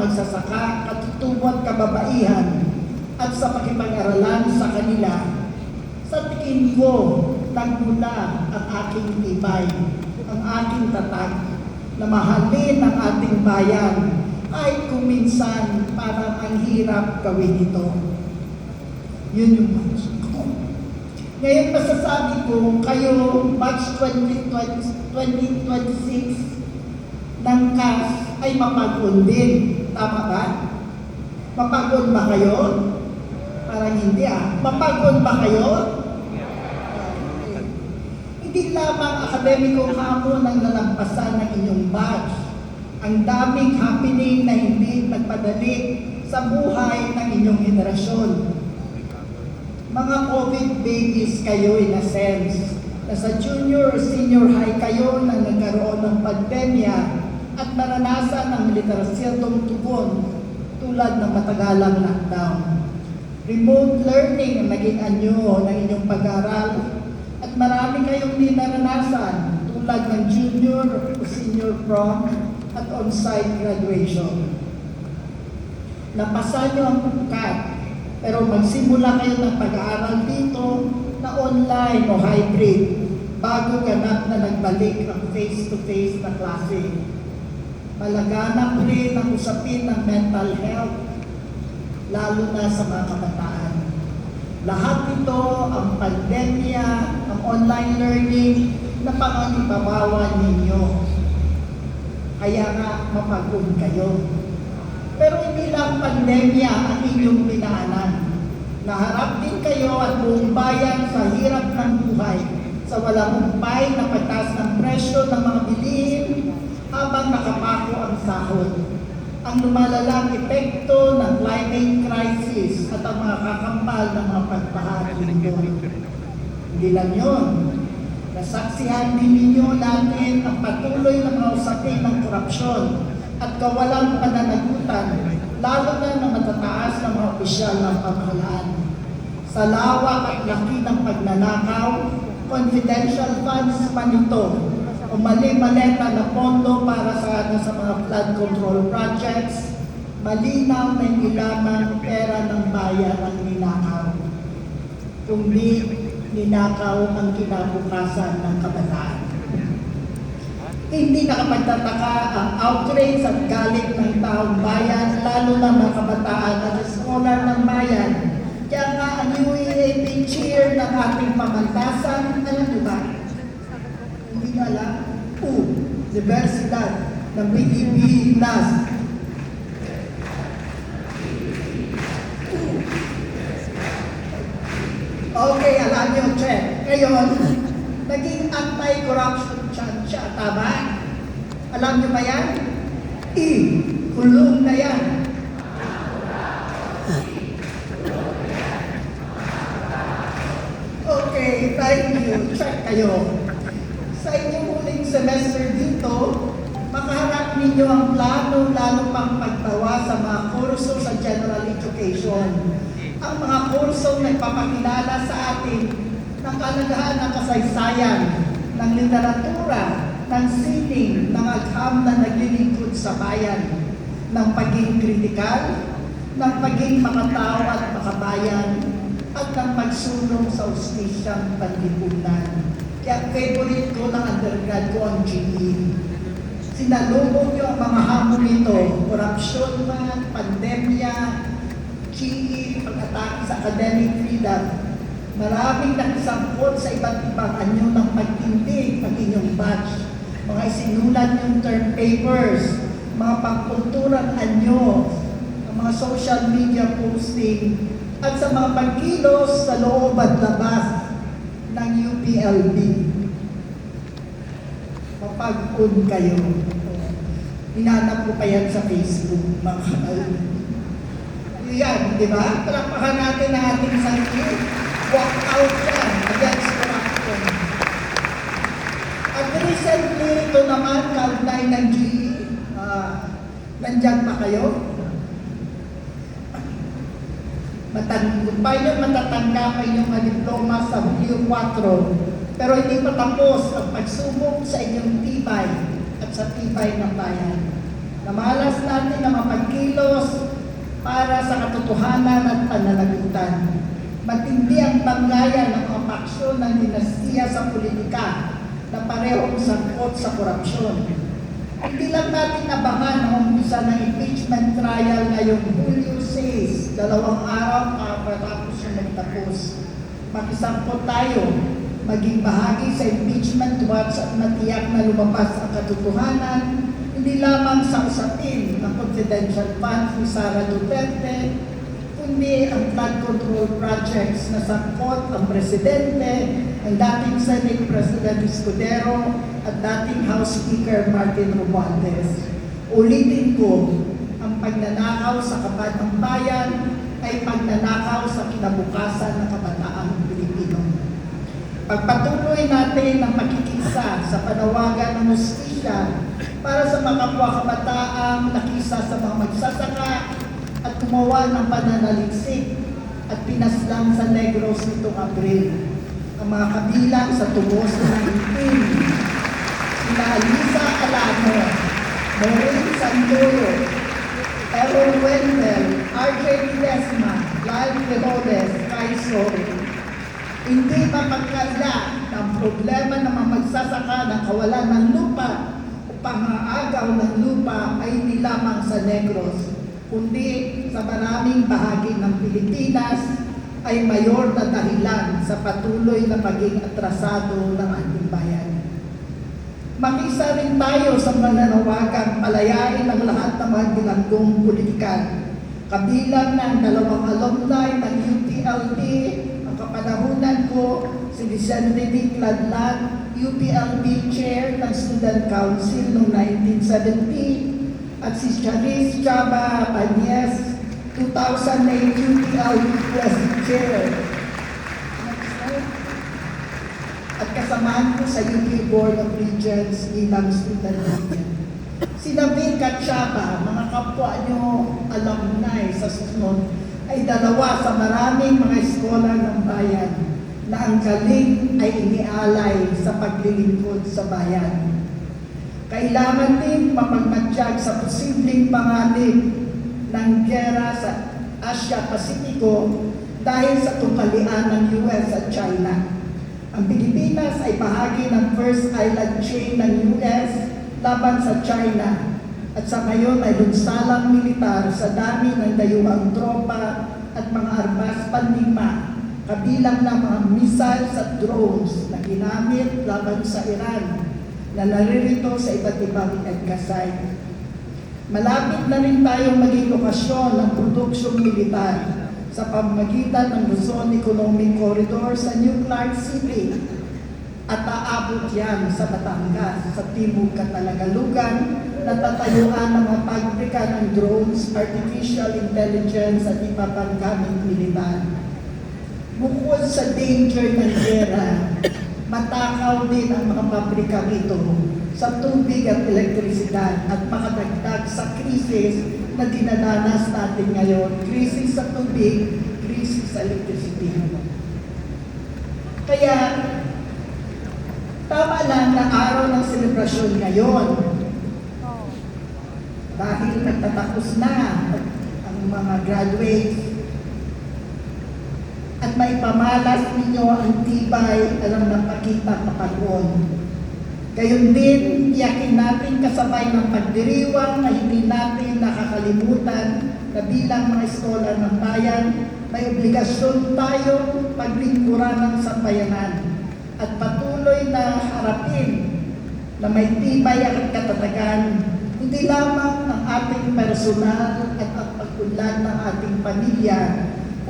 magsasaka, katutubo at kababaihan at sa pakipag-aralan sa kanila. Sa tingin ko, nagmula ang aking tibay, ang aking tatag, na mahalin ang ating bayan, kahit kung minsan parang ang hirap gawin ito. Yun yung batch ko. Ngayon masasabi ko, kayo, batch 2026 ng CAS ay mapag-on din. Tama ba? Mapag-on ba kayo? Parang hindi Mapag-on ba kayo? Hindi lamang akademikong hamon ang nalampasan ng inyong batch. Ang daming happening na hindi nagpadali sa buhay ng inyong henerasyon. Mga COVID babies kayo in a sense. Nasa junior or senior high kayo nang nagkaroon ng pandemya at naranasan ang literasyadong tugon tulad ng matagalang lockdown. Remote learning ang naging anyo ng inyong pag-aaral at marami kayong dinaranasan tulad ng junior o senior prom at on-site graduation. Napasa nyo ang pukat, pero magsimula kayo ng pag-aaral dito na online o hybrid bago ganap na nagbalik ang face-to-face na klase. Malaganap rin ang usapin ng mental health, lalo na sa mga kabataan. Lahat ito, ang pandemya, ang online learning, na panganibabawan ninyo. Kaya nga, mapag-on kayo. Pero hindi lang pandemya ang inyong pinaanan. Naharap din kayo at buong bayan sa hirap ng buhay, sa walang humpay na pagtaas ng presyo ng mga bilihin habang nakapako ang sahod. Ang lumalalang epekto ng climate crisis at ang mga kakambal ng mga pagbaha dito. Hindi lang yun. Nasaksihan din ninyo natin ang patuloy na mga usapin ng korupsyon at kawalang pananagutan, lalo na ng matataas ng mga opisyal ng pamahalaan. Sa lawak at laki ng pagnanakaw, confidential funds man ito, o mali-maleta na pondo para sa mga flood control projects, malinaw na hindi lamang pera ng bayan ang ninakaw, kundi ninakaw ang kinabukasan ng kabataan. Hindi nakapagtataka ang outrage at galit ng taong bayan, lalo na mga kabataan at scholar ng bayan. Kaya nga ang UAAP cheer ng ating pamantasan, alam niyo ba? Hindi nyo alam? Universidad ng Pilipinas. Okay, alam niyo, check. Ngayon, naging anti-corruption siya, tama? Alam niyo ba yan? Kulong na yan. Okay, thank you. Check kayo. Sa inyong huling semester dito, makaharap ninyo ang plano lalo pang pagtawa sa mga kurso sa general education. Ang mga kurso nagpapakilala sa atin ng kalagahan ng kasaysayan, ng literatura, ng sining, ng agham na naglilingkod sa bayan, ng pagiging kritikal, ng pagiging makatao at makabayan, at ng pagsulong sa ustisyang panlipunan. Kaya favorite ko ng undergrad ko ang GE. Sinalubog niyo ang mga hamon nito, korupsyon man, pandemya, GE, pag-atake sa academic freedom. Maraming nakisangkot sa iba't ibang anyo ng pagtindig ng inyong batch. Mga isinulat yung term papers, mga pangkulturang anyo, mga social media posting, at sa mga pagkilos sa loob at labas ng UPLB. Mapag-on kayo. Hinanap ko pa yan sa Facebook, mga yan, di ba? Palakpakan natin ang ating sarili. Walk out yan against corruption. At recently, ito naman, kaugnay ng GE, nandyan pa kayo? Matatangga kayo ng diploma sa Hulyo 4, pero hindi pa tapos ang pagsubok sa inyong tibay at sa tibay ng bayan. Namalas natin na mapagkilo sa katotohanan at pananagutan. Matindi ang banggayan ng mga paksyon ng dinastiya sa politika na parehong sangkot sa korupsyon. Hindi lang natin abangan ang umpisa ng impeachment trial ngayong Hulyo 6, 2 araw kapatapos yung nagtapos. Makisangkot tayo, maging bahagi sa impeachment watch at matiyak na lumabas ang katotohanan, hindi lamang sa usapin ng confidential funds ni Sara Duterte, kundi ang flood control projects na sangkot ang Presidente, ang dating Senate President Escudero, at dating House Speaker Martin Romualdez. Ulitin ko, ang pagnanakaw sa kabatang bayan ay pagnanakaw sa kinabukasan ng kabataang Pilipino. Pagpatuloy natin ang makikisa sa panawagan ng hustisya para sa mga kapwa-kabataang nakisa sa mga magsasaka at gumawa ng pananaliksik at pinaslang sa Negros nitong Abril. Ang mga kabilang sa tubos ng itim, sina Alisa Alamo, Maureen Santoyo, Errol Wendell, RJ Ledesma, Lyle Rehodes, Kaiso. Hindi mapagkaila ng problema ng mga magsasaka ng kawalan ng lupa o pangaagaw ng lupa ay hindi lamang sa Negros, kundi sa maraming bahagi ng Pilipinas ay mayor na dahilan sa patuloy na pagiging atrasado ng ating bayan. Makisa rin tayo sa mananawagang palayain ang lahat ng mga bilanggong politikal. Kabilang ng 2 alumni ng UPLB, ang kapanahunan ko, si Vicente D. Cladlan, UPLB Chair ng Student Council noong 1970, at si Charis Chaba Banyes, 2008 UPLB President Chair. At kasamahan ko sa UP Board of Regents bilang student union. Sina Vic at Chaba, mga kapwa nyo alumni sa susunod, ay 2 sa maraming mga eskola ng bayan na ang galing ay inialay sa paglilingkod sa bayan. Kailangan din mapagmatsyag sa posibleng panganib ng giyera sa Asia-Pasipiko dahil sa tungkalian ng US at China. Ang Pilipinas ay bahagi ng first island chain ng US laban sa China at sa ngayon ay lunsalang militar sa dami ng dayuhang tropa at mga armas panlima, kabilang ng mga missiles at drones na ginamit laban sa Iran na naririto sa iba't ibang EDCA. Malapit na rin tayong maging lokasyon ng produksyong militar sa pamamagitan ng Luzon Economic Corridor sa New Clark City at aabot yan sa Batangas, sa Timog Katalagalugan, na tatayuan ng mga pabrika ng drones, artificial intelligence at iba pang gamit militar. Bukod sa danger ng gera, matakaw din ang mga pabrika ito sa tubig at elektrisidad at makadagdag sa krisis na dinadanas natin ngayon. Krisis sa tubig, krisis sa electricity. Kaya, tama lang na araw ng selebrasyon ngayon. Dahil nagtatapos na ang mga graduates at may pamalas ninyo ang tibay alam ng pakita kapagod. Gayon din, iyakin natin kasabay ng pagdiriwang na hindi natin nakakalimutan na bilang mga eskola ng bayan, may obligasyon tayong paglingkuran ng sambayanan at patuloy na harapin na may tibay at katatagan, hindi lamang ang ating personal at ang pag-unlad ng ating pamilya,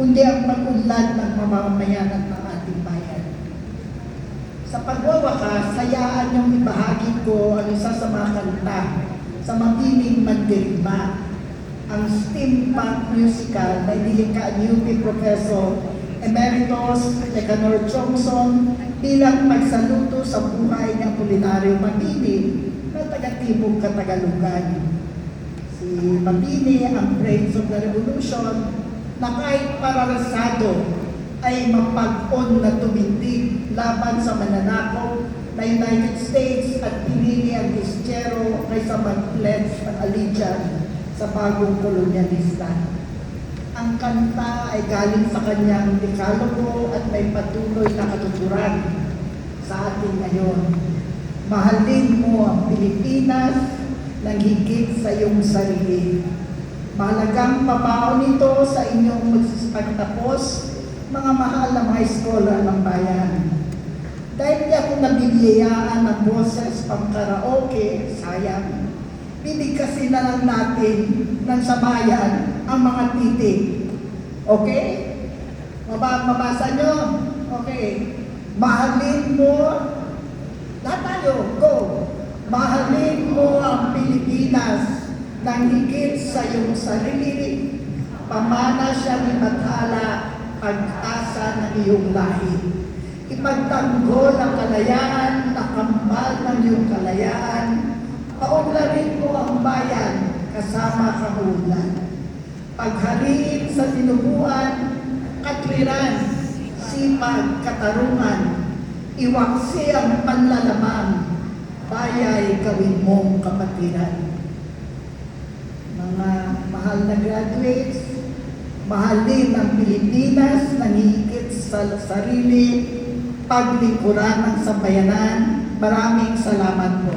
kundi ang pag-unlad ng mamamayan at ng ating bayan. Sa pagwawakas, hayaan niyong ibahagi ko ang isa sa mga kanta sa Mapiling Mandirigma, ang steampunk musical na inilikha ni UP Professor Emeritus Nicanor Chongson bilang pagsaluto sa buhay ng Apolinario Mabini na taga-Timog Katagalugan. Si Mabini, ang brains of the revolution, na kahit pararasado ay mapag-on na tumindig laban sa mananakop na United States at pinili ang Distiero kaysa mag-pledge ng allegiance sa bagong kolonyalista. Ang kanta ay galing sa kanyang dekalogo at may patuloy na katuturan sa atin ngayon. Mahalin mo ang Pilipinas ng higit sa iyong sarili. Mahalagang pabaon nito sa inyong pagtapos, mga mahal na mga eskola ng bayan. Dahil di ako nabibiyayaan ng boses pang karaoke, sayang. Bibigkasin na lang natin ng sabayan ang mga titik. Okay? Mabasa nyo? Okay. Mahalin mo, lahat tayo, go! Mahalin mo ang Pilipinas ng higit sa iyong sarili. Pamana siya ni Bathala, pag-asa ng iyong lahi. Ipagtanggol ang kalayaan, nakambal ng iyong kalayaan. Paunlarin mo ang bayan, kasama kahulan. Paghariin sa tinubuan, katwiran, sipag, katarungan, iwaksi ang panlalamang, bayay gawin mong kapatiran. Mga mahal na graduates, mahalin ang Pilipinas ng higit sa sarili, paglikuran ng sambayanan. Maraming salamat po.